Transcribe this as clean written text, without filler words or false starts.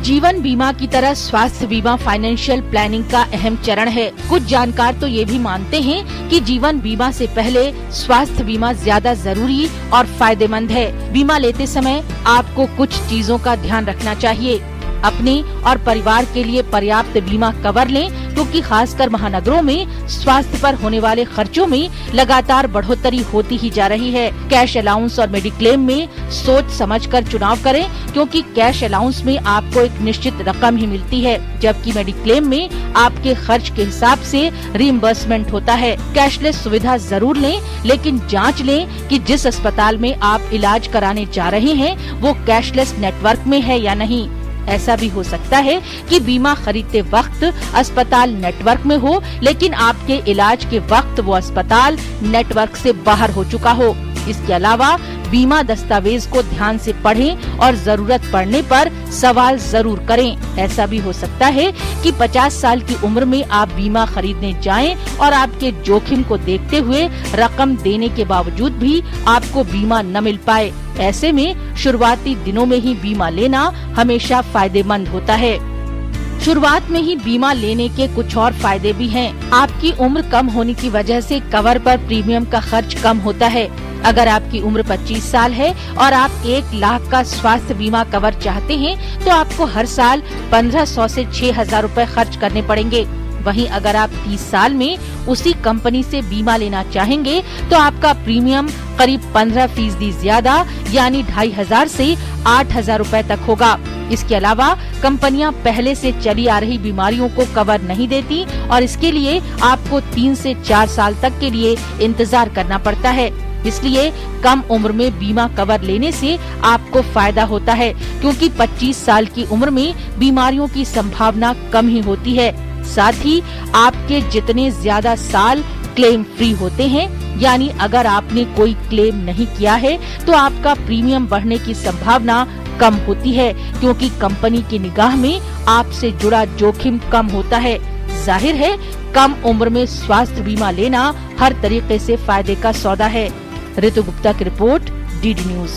जीवन बीमा की तरह स्वास्थ्य बीमा फाइनेंशियल प्लानिंग का अहम चरण है। कुछ जानकार तो ये भी मानते हैं कि जीवन बीमा से पहले स्वास्थ्य बीमा ज्यादा जरूरी और फायदेमंद है। बीमा लेते समय आपको कुछ चीजों का ध्यान रखना चाहिए। अपने और परिवार के लिए पर्याप्त बीमा कवर लें, क्योंकि खासकर महानगरों में स्वास्थ्य पर होने वाले खर्चों में लगातार बढ़ोतरी होती ही जा रही है। कैश अलाउंस और मेडिक्लेम में सोच समझकर चुनाव करें, क्योंकि कैश अलाउंस में आपको एक निश्चित रकम ही मिलती है, जबकि मेडिक्लेम में आपके खर्च के हिसाब से रिइम्बर्समेंट होता है। कैशलेस सुविधा जरूर लें, लेकिन जांच लें कि जिस अस्पताल में आप इलाज कराने जा रहे हैं वो कैशलेस नेटवर्क में है या नहीं। ऐसा भी हो सकता है कि बीमा खरीदते वक्त अस्पताल नेटवर्क में हो, लेकिन आपके इलाज के वक्त वो अस्पताल नेटवर्क से बाहर हो चुका हो। इसके अलावा बीमा दस्तावेज को ध्यान से पढ़ें और जरूरत पड़ने पर सवाल जरूर करें। ऐसा भी हो सकता है कि 50 साल की उम्र में आप बीमा खरीदने जाएं और आपके जोखिम को देखते हुए रकम देने के बावजूद भी आपको बीमा न मिल पाए। ऐसे में शुरुआती दिनों में ही बीमा लेना हमेशा फायदेमंद होता है। शुरुआत में ही बीमा लेने के कुछ और फायदे भी हैं। आपकी उम्र कम होने की वजह से कवर पर प्रीमियम का खर्च कम होता है। अगर आपकी उम्र 25 साल है और आप 1 लाख का स्वास्थ्य बीमा कवर चाहते हैं, तो आपको हर साल 1500 से 6000 रूपए खर्च करने पड़ेंगे। वहीं अगर आप 30 साल में उसी कंपनी से बीमा लेना चाहेंगे, तो आपका प्रीमियम करीब 15% ज्यादा यानी 2500 से 8000 रूपए तक होगा। इसके अलावा कंपनियां पहले से चली आ रही बीमारियों को कवर नहीं देती और इसके लिए आपको 3 से 4 साल तक के लिए इंतजार करना पड़ता है। इसलिए कम उम्र में बीमा कवर लेने से आपको फायदा होता है, क्योंकि 25 साल की उम्र में बीमारियों की संभावना कम ही होती है। साथ ही आपके जितने ज्यादा साल क्लेम फ्री होते हैं, यानी अगर आपने कोई क्लेम नहीं किया है तो आपका प्रीमियम बढ़ने की संभावना कम होती है, क्योंकि कंपनी की निगाह में आपसे जुड़ा जोखिम कम होता है। जाहिर है कम उम्र में स्वास्थ्य बीमा लेना हर तरीके से फायदे का सौदा है। ऋतु गुप्ता की रिपोर्ट, डीडी न्यूज।